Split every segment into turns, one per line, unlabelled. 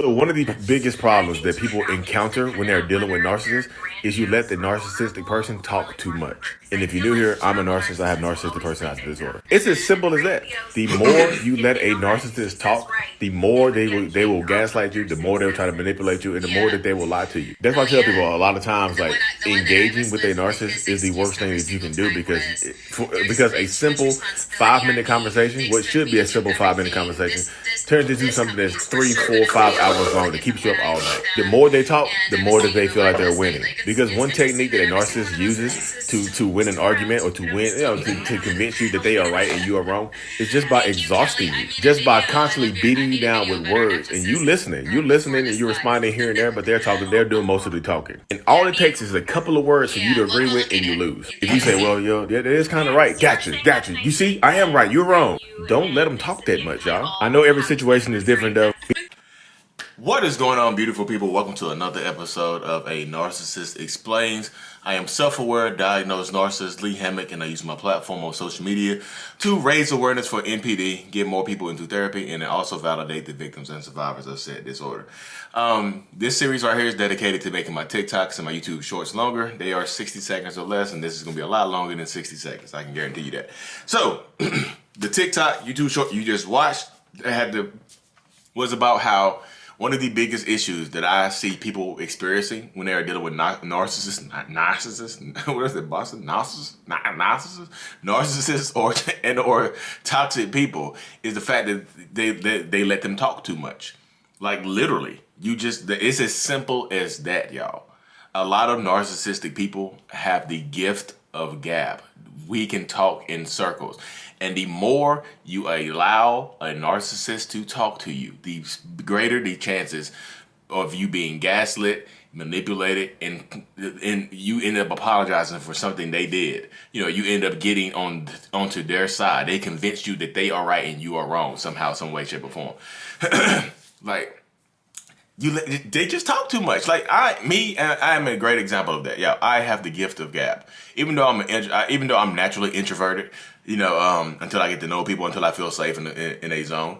So one of the biggest problems that people encounter when they're dealing with narcissists is you let the narcissistic person talk too much. And if you're new here, I'm a narcissist. I have narcissistic personality disorder. It's as simple as that. The more you let a narcissist talk, the more they will gaslight you, the more they'll try to manipulate you, and the more that they will lie to you. That's why I tell people a lot of times, like, engaging with a narcissist is the worst thing that you can do because a simple 5 minute conversation, what should be a simple 5 minute conversation, turns into something that's 3, 4, 5 hours long that keeps you up all night. The more they talk, the more that they feel like they're winning. Because one technique that a narcissist uses to win an argument or to win, to convince you that they are right and you are wrong, is just by exhausting you, just by constantly beating you down with words. And you're listening and you're responding here and there, but they're doing most of the talking. And all it takes is a couple of words for you to agree with, and you lose. If you say, well, that is kind of right. Gotcha. You see, I am right. You're wrong. Don't let them talk that much, y'all. I know every situation is different, though.
What is going on, beautiful people? Welcome to another episode of A Narcissist Explains. I am self-aware, diagnosed narcissist Lee Hammock, and I use my platform on social media to raise awareness for NPD, get more people into therapy, and also validate the victims and survivors of said disorder. This series right here is dedicated to making my TikToks and my YouTube shorts longer. They are 60 seconds or less, and this is going to be a lot longer than 60 seconds. I can guarantee you that. So, the TikTok, YouTube short you just watched was about how one of the biggest issues that I see people experiencing when they are dealing with narcissists, what is it, Boston? Narcissists or toxic people is the fact that they let them talk too much. Like literally, it's as simple as that, y'all. A lot of narcissistic people have the gift of gab. We can talk in circles. And the more you allow a narcissist to talk to you, the greater the chances of you being gaslit, manipulated, and you end up apologizing for something they did. You end up getting onto their side. They convince you that they are right and you are wrong somehow, some way, shape, or form. Like, they just talk too much. Like I am a great example of that. Yeah, I have the gift of gab. Even though I'm naturally introverted, until I get to know people, until I feel safe in a zone.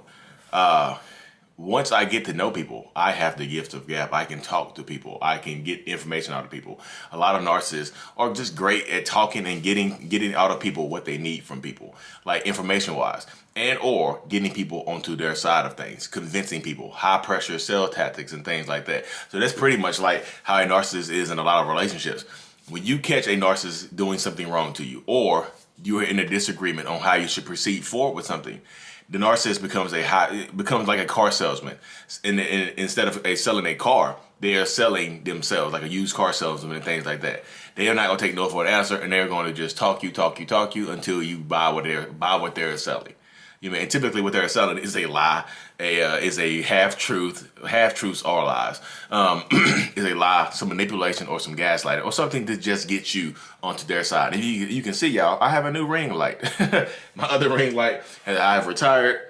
Once I get to know people, I have the gift of gab. I can talk to people. I can get information out of people. A lot of narcissists are just great at talking and getting out of people what they need from people, like information wise, and or getting people onto their side of things, convincing people, high pressure sell tactics and things like that. So that's pretty much like how a narcissist is in a lot of relationships. When you catch a narcissist doing something wrong to you, or you're in a disagreement on how you should proceed forward with something, the narcissist becomes like a car salesman. And instead of selling a car, they are selling themselves, like a used car salesman and things like that. They are not going to take no for an answer, and they're going to just talk you until you buy what they're selling. And typically what they're selling is a lie, is a half-truth. Half-truths are lies. Is a lie, some manipulation, or some gaslighting, or something to just get you onto their side. And you can see, y'all, I have a new ring light. My other ring light, I have retired.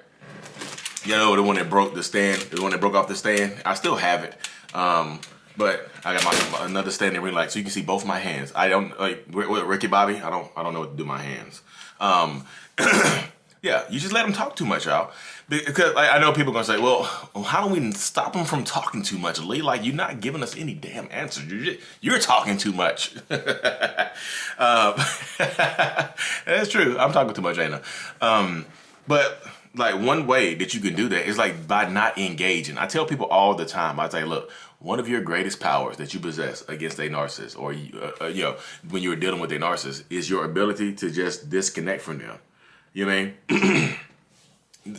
The one that broke the stand, the one that broke off the stand. I still have it. But I got another standing ring light, so you can see both my hands. I don't like Ricky Bobby. I don't know what to do with my hands. Yeah, you just let them talk too much, y'all. Because I know people are going to say, well, how do we stop them from talking too much, Lee? Like, you're not giving us any damn answers. You're talking too much. That's true. I'm talking too much, ain't I? But like one way that you can do that is like by not engaging. I tell people all the time, I say, look, one of your greatest powers that you possess against a narcissist, or when you're dealing with a narcissist, is your ability to just disconnect from them. You know what I mean?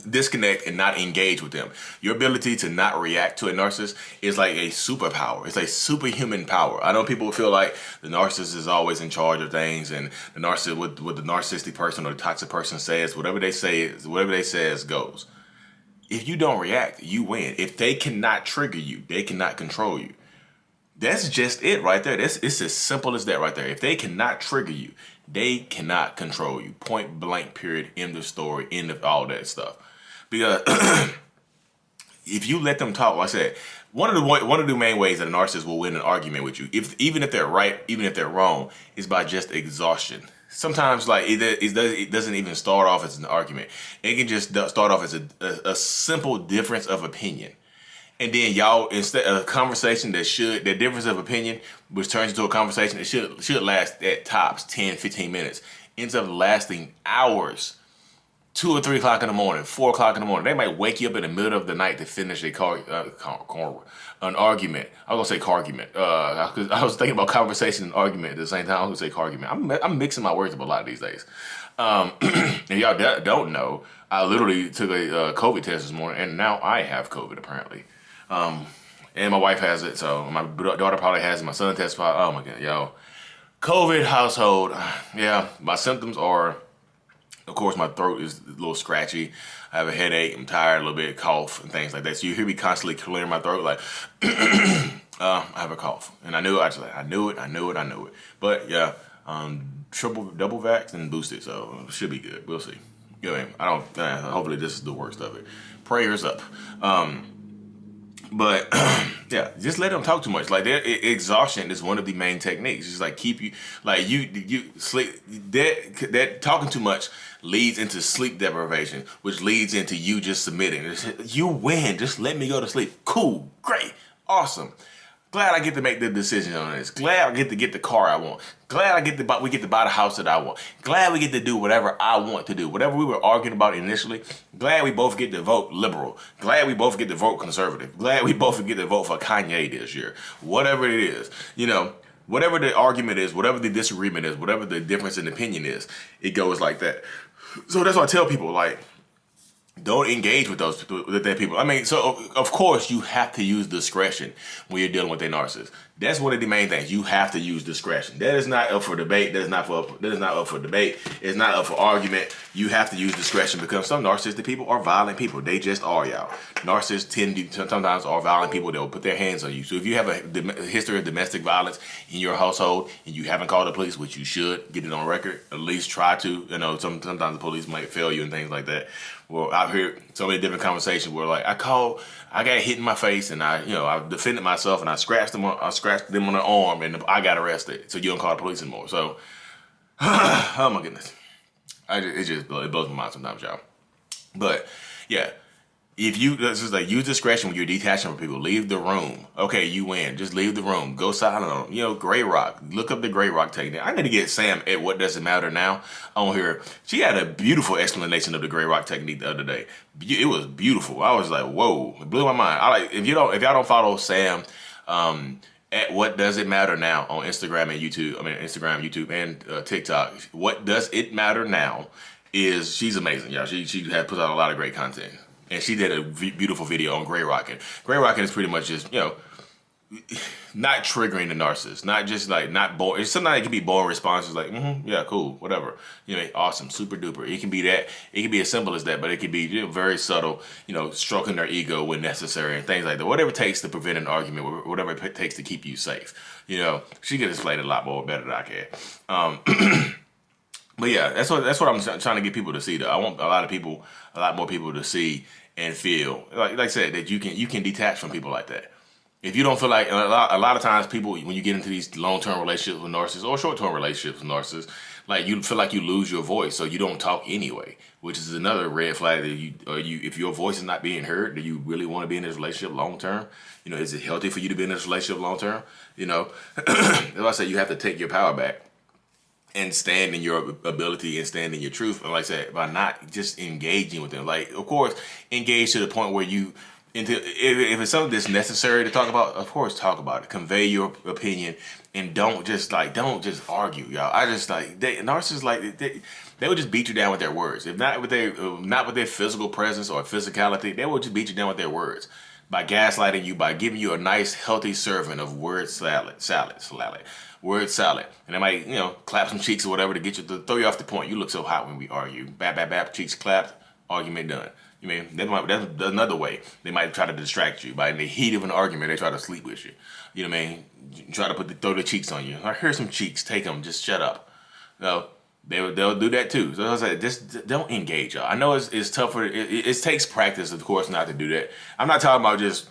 Disconnect and not engage with them. Your ability to not react to a narcissist is like a superpower. It's a superhuman power. I know people feel like the narcissist is always in charge of things, and the narcissist, what the narcissistic person or the toxic person says, whatever they say goes. If you don't react, you win. If they cannot trigger you, they cannot control you. That's just it right there. It's as simple as that right there. If they cannot trigger you, they cannot control you. Point blank, period, end of story, end of all that stuff. Because if you let them talk, like I said, one of the main ways that a narcissist will win an argument with you, even if they're right, even if they're wrong, is by just exhaustion. Sometimes, like, it doesn't even start off as an argument. It can just start off as a simple difference of opinion. And then y'all, instead of a conversation that difference of opinion, which turns into a conversation that should last at tops 10, 15 minutes, ends up lasting hours. 2 or 3 o'clock in the morning, 4 o'clock in the morning. They might wake you up in the middle of the night to finish an argument. I was gonna say cargument. I was thinking about conversation and argument at the same time. I was gonna say cargument. I'm mixing my words up a lot these days. And y'all don't know, I literally took a COVID test this morning, and now I have COVID apparently. And my wife has it, so my daughter probably has it. My son tested positive. Oh my god, yo, COVID household. Yeah, my symptoms are. Of course, my throat is a little scratchy. I have a headache. I'm tired, a little bit, cough, and things like that. So you hear me constantly clearing my throat, like I have a cough, and I knew it. I knew it. But yeah, double vaxxed and boosted, so it should be good. We'll see. Hopefully this is the worst of it. Prayers up. But yeah, just let them talk too much. Like exhaustion is one of the main techniques. Just like keep you like you sleep. That talking too much leads into sleep deprivation, which leads into you just submitting. You win. Just let me go to sleep. Cool, great, awesome. Glad I get to make the decision on this. Glad I get to get the car I want. Glad we get to buy the house that I want. Glad we get to do whatever I want to do. Whatever we were arguing about initially, glad we both get to vote liberal. Glad we both get to vote conservative. Glad we both get to vote for Kanye this year. Whatever it is, whatever the argument is, whatever the disagreement is, whatever the difference in opinion is, it goes like that. So that's why I tell people, like, don't engage with that people. I mean, so of course you have to use discretion when you're dealing with a narcissist. That's one of the main things. You have to use discretion. That is not up for debate. That is not up for debate. It's not up for argument. You have to use discretion because some narcissistic people are violent people. They just are, y'all. Narcissists sometimes are violent people. They'll put their hands on you. So if you have a history of domestic violence in your household and you haven't called the police, which you should, get it on record. At least try to. Sometimes the police might fail you and things like that. Well, I've heard so many different conversations where, like, I got hit in my face and I defended myself and I scratched them on the arm and I got arrested. So you don't call the police anymore. So, oh my goodness, it blows my mind sometimes, y'all. But yeah, if you just like use discretion when you're detaching from people, leave the room. Okay, you win. Just leave the room. Go silent on them. Gray rock. Look up the gray rock technique. I need to get Sam at What Does It Matter Now on here. She had a beautiful explanation of the gray rock technique the other day. It was beautiful. I was like, whoa, it blew my mind. If y'all don't follow Sam at What Does It Matter Now on Instagram and YouTube. Instagram, YouTube, and TikTok. What Does It Matter Now she's amazing, y'all. She puts out a lot of great content. And she did a beautiful video on gray rocking. Gray rocking is pretty much just, not triggering the narcissist. Not just like, not boring. Sometimes it can be boring responses like, yeah, cool, whatever. Awesome, super duper. It can be that. It can be as simple as that, but it can be very subtle, stroking their ego when necessary and things like that. Whatever it takes to prevent an argument, whatever it takes to keep you safe. She can explain it a lot more better than I can. But yeah, that's what I'm trying to get people to see, though. I want a lot more people to see and feel, like I said, that you can detach from people like that. If you don't feel like, a lot of times people, when you get into these long-term relationships with narcissists or short-term relationships with narcissists, like you feel like you lose your voice, so you don't talk anyway, which is another red flag that if your voice is not being heard, do you really want to be in this relationship long-term? Is it healthy for you to be in this relationship long-term? As I say, you have to take your power back and stand in your ability and stand in your truth. And like I said, by not just engaging with them. Like, of course, engage to the point where if it's something that's necessary to talk about, of course, talk about it. Convey your opinion and don't just argue, y'all. Narcissists, they would just beat you down with their words. If not with their physical presence or physicality, they would just beat you down with their words. By gaslighting you, by giving you a nice, healthy serving of word salad. Word salad. And they might, clap some cheeks or whatever to throw you off the point. You look so hot when we argue. Bap, bap, bap, cheeks clapped, argument done. That's another way. They might try to distract you. By in the heat of an argument, they try to sleep with you. You know what I mean? Try to throw the cheeks on you. Here's some cheeks. Take them. Just shut up. No, they'll do that too. So I was like, just don't engage, y'all. I know it's tougher. It takes practice, of course, not to do that. I'm not talking about just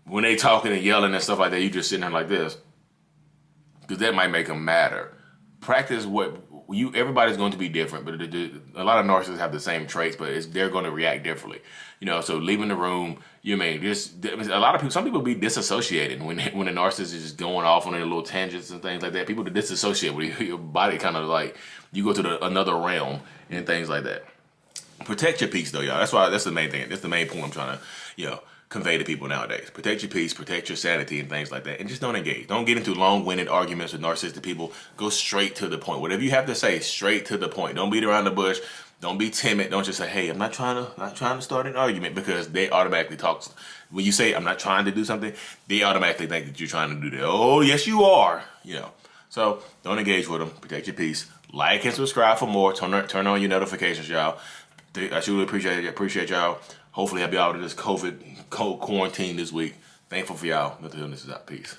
when they talking and yelling and stuff like that, you just sitting there like this. Because that might make them madder. Practice what everybody's going to be different, but a lot of narcissists have the same traits, but they're going to react differently. So leaving the room, a lot of people, some people be disassociated when a narcissist is just going off on their little tangents and things like that. People disassociate with your body, kind of like you go to another realm and things like that. Protect your peace, though, y'all. That's the main thing. That's the main point I'm trying to, convey to people nowadays. Protect your peace, protect your sanity, and things like that. And just don't engage. Don't get into long-winded arguments with narcissistic people. Go straight to the point. Whatever you have to say, straight to the point. Don't beat around the bush. Don't be timid. Don't just say, "Hey, I'm not trying to start an argument," because they automatically talk. When you say, "I'm not trying to do something," they automatically think that you're trying to do that. Oh, yes, you are. So don't engage with them. Protect your peace. Like and subscribe for more. Turn on your notifications, y'all. I truly appreciate y'all. Hopefully, I'll be out of this COVID quarantine this week. Thankful for y'all. Nothing else is out. Peace.